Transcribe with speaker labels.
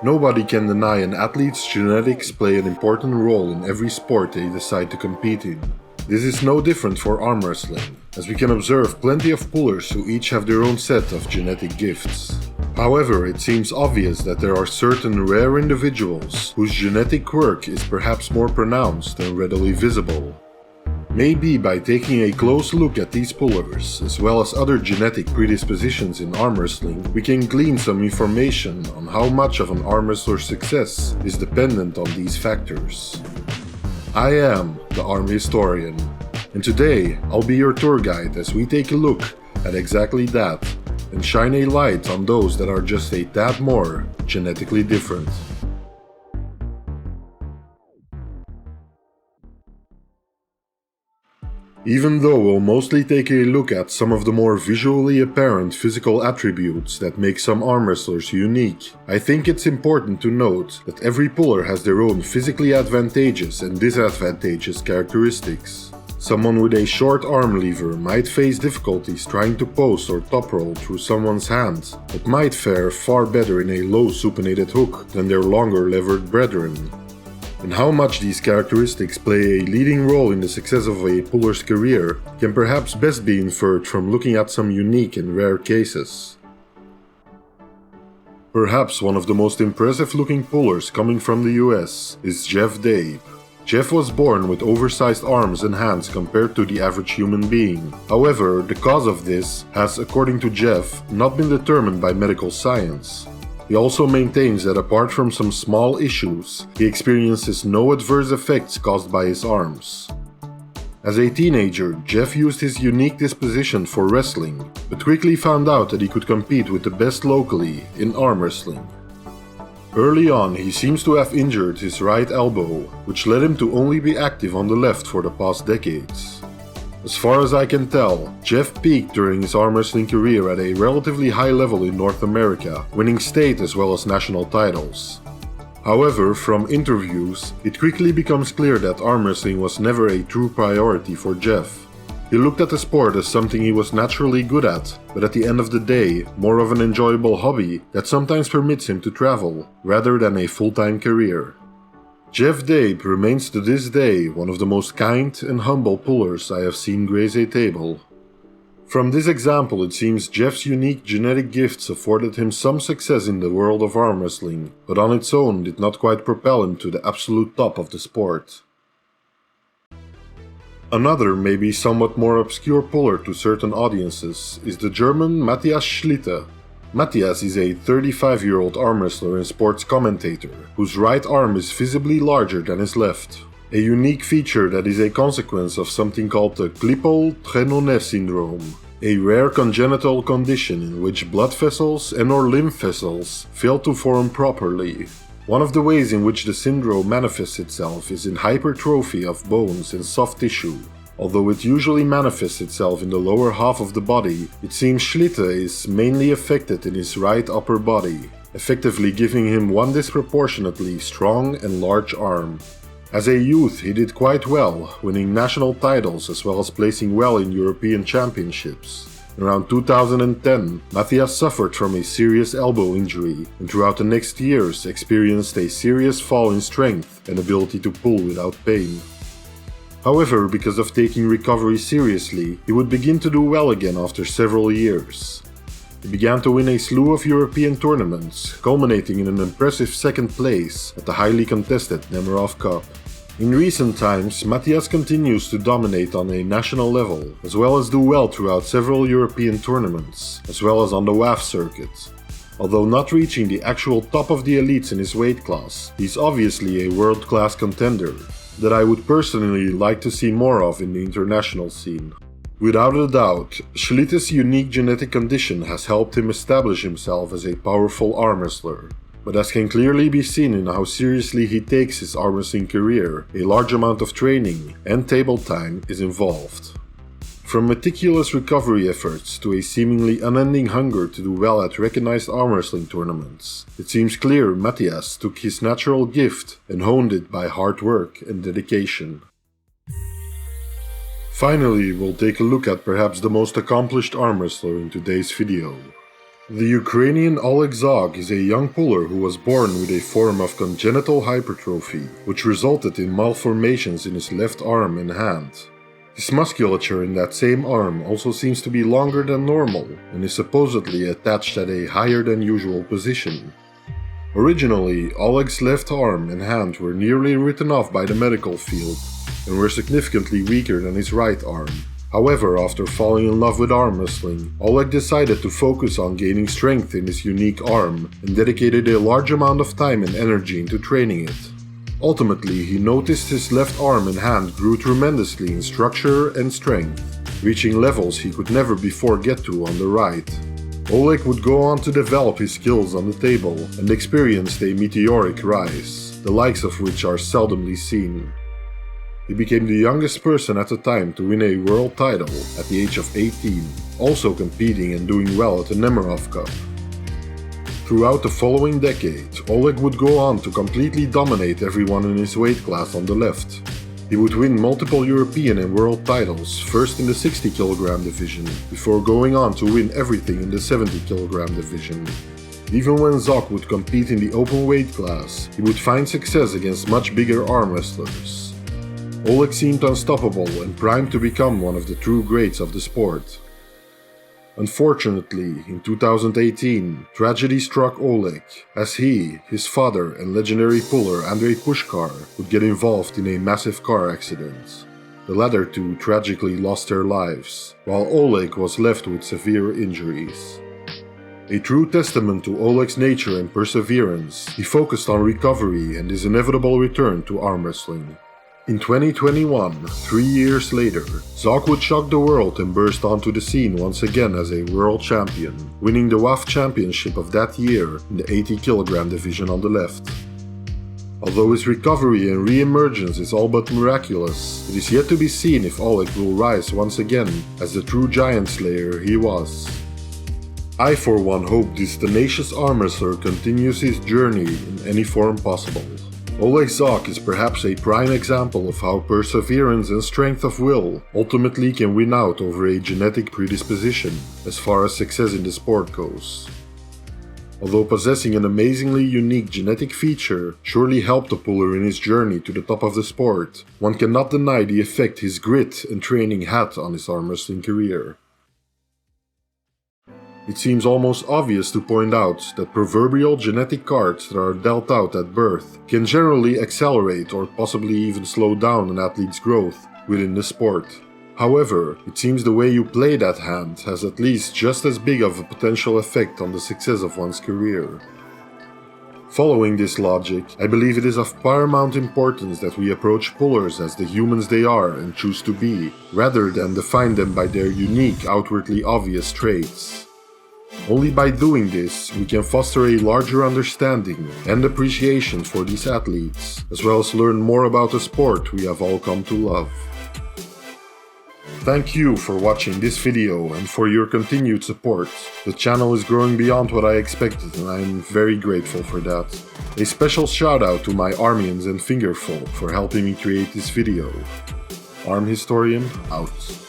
Speaker 1: Nobody can deny an athlete's genetics play an important role in every sport they decide to compete in. This is no different for arm wrestling, as we can observe plenty of pullers who each have their own set of genetic gifts. However, it seems obvious that there are certain rare individuals whose genetic quirk is perhaps more pronounced than readily visible. Maybe by taking a close look at these pullers, as well as other genetic predispositions in arm wrestling, we can glean some information on how much of an arm wrestler's success is dependent on these factors. I am the Arm Historian, and today I'll be your tour guide as we take a look at exactly that, and shine a light on those that are just a tad more genetically different. Even though we'll mostly take a look at some of the more visually apparent physical attributes that make some arm wrestlers unique, I think it's important to note that every puller has their own physically advantageous and disadvantageous characteristics. Someone with a short arm lever might face difficulties trying to post or top roll through someone's hand, but might fare far better in a low supinated hook than their longer levered brethren. And how much these characteristics play a leading role in the success of a puller's career can perhaps best be inferred from looking at some unique and rare cases. Perhaps one of the most impressive looking pullers coming from the US is Jeff Dabe. Jeff was born with oversized arms and hands compared to the average human being. However, the cause of this has, according to Jeff, not been determined by medical science. He also maintains that apart from some small issues, he experiences no adverse effects caused by his arms. As a teenager, Jeff used his unique disposition for wrestling, but quickly found out that he could compete with the best locally in arm wrestling. Early on, he seems to have injured his right elbow, which led him to only be active on the left for the past decades. As far as I can tell, Jeff peaked during his arm wrestling career at a relatively high level in North America, winning state as well as national titles. However, from interviews, it quickly becomes clear that arm wrestling was never a true priority for Jeff. He looked at the sport as something he was naturally good at, but at the end of the day, more of an enjoyable hobby that sometimes permits him to travel, rather than a full-time career. Jeff Dabe remains to this day one of the most kind and humble pullers I have seen grace a table. From this example, it seems Jeff's unique genetic gifts afforded him some success in the world of arm wrestling, but on its own did not quite propel him to the absolute top of the sport. Another, maybe somewhat more obscure puller to certain audiences is the German Matthias Schlitte. Matthias is a 35-year-old arm wrestler and sports commentator, whose right arm is visibly larger than his left. A unique feature that is a consequence of something called the Klippel-Trenaunay syndrome, a rare congenital condition in which blood vessels and/or lymph vessels fail to form properly. One of the ways in which the syndrome manifests itself is in hypertrophy of bones and soft tissue. Although it usually manifests itself in the lower half of the body, it seems Schlitte is mainly affected in his right upper body, effectively giving him one disproportionately strong and large arm. As a youth, he did quite well, winning national titles as well as placing well in European championships. Around 2010, Matthias suffered from a serious elbow injury, and throughout the next years experienced a serious fall in strength and ability to pull without pain. However, because of taking recovery seriously, he would begin to do well again after several years. He began to win a slew of European tournaments, culminating in an impressive second place at the highly contested Nemiroff Cup. In recent times, Matthias continues to dominate on a national level, as well as do well throughout several European tournaments, as well as on the WAF circuit. Although not reaching the actual top of the elites in his weight class, he's obviously a world-class contender that I would personally like to see more of in the international scene. Without a doubt, Schlitte's unique genetic condition has helped him establish himself as a powerful arm wrestler. But as can clearly be seen in how seriously he takes his arm wrestling career, a large amount of training and table time is involved. From meticulous recovery efforts to a seemingly unending hunger to do well at recognized arm wrestling tournaments, it seems clear Matthias took his natural gift and honed it by hard work and dedication. Finally, we'll take a look at perhaps the most accomplished arm wrestler in today's video. The Ukrainian Oleg Zhokh is a young puller who was born with a form of congenital hypertrophy, which resulted in malformations in his left arm and hand. His musculature in that same arm also seems to be longer than normal and is supposedly attached at a higher than usual position. Originally, Oleg's left arm and hand were nearly written off by the medical field and were significantly weaker than his right arm. However, after falling in love with arm wrestling, Oleg decided to focus on gaining strength in his unique arm and dedicated a large amount of time and energy into training it. Ultimately, he noticed his left arm and hand grew tremendously in structure and strength, reaching levels he could never before get to on the right. Oleg would go on to develop his skills on the table and experienced a meteoric rise, the likes of which are seldomly seen. He became the youngest person at the time to win a world title at the age of 18, also competing and doing well at the Nemirov Cup. Throughout the following decade, Oleg would go on to completely dominate everyone in his weight class on the left. He would win multiple European and world titles, first in the 60 kg division, before going on to win everything in the 70 kg division. Even when Zhokh would compete in the open weight class, he would find success against much bigger arm wrestlers. Oleg seemed unstoppable and primed to become one of the true greats of the sport. Unfortunately, in 2018, tragedy struck Oleg, as he, his father and legendary puller Andrei Pushkar would get involved in a massive car accident. The latter two tragically lost their lives, while Oleg was left with severe injuries. A true testament to Oleg's nature and perseverance, he focused on recovery and his inevitable return to arm wrestling. In 2021, 3 years later, Zhokh would shock the world and burst onto the scene once again as a world champion, winning the WAF championship of that year in the 80 kg division on the left. Although his recovery and re-emergence is all but miraculous, it is yet to be seen if Oleg will rise once again as the true giant slayer he was. I for one hope this tenacious arm wrestler continues his journey in any form possible. Oleg Zhokh is perhaps a prime example of how perseverance and strength of will ultimately can win out over a genetic predisposition as far as success in the sport goes. Although possessing an amazingly unique genetic feature surely helped the puller in his journey to the top of the sport, one cannot deny the effect his grit and training had on his arm wrestling career. It seems almost obvious to point out that proverbial genetic cards that are dealt out at birth can generally accelerate or possibly even slow down an athlete's growth within the sport. However, it seems the way you play that hand has at least just as big of a potential effect on the success of one's career. Following this logic, I believe it is of paramount importance that we approach pullers as the humans they are and choose to be, rather than define them by their unique, outwardly obvious traits. Only by doing this, we can foster a larger understanding and appreciation for these athletes, as well as learn more about the sport we have all come to love. Thank you for watching this video and for your continued support. The channel is growing beyond what I expected and I am very grateful for that. A special shout out to my Armians and Fingerfolk for helping me create this video. Arm Historian out.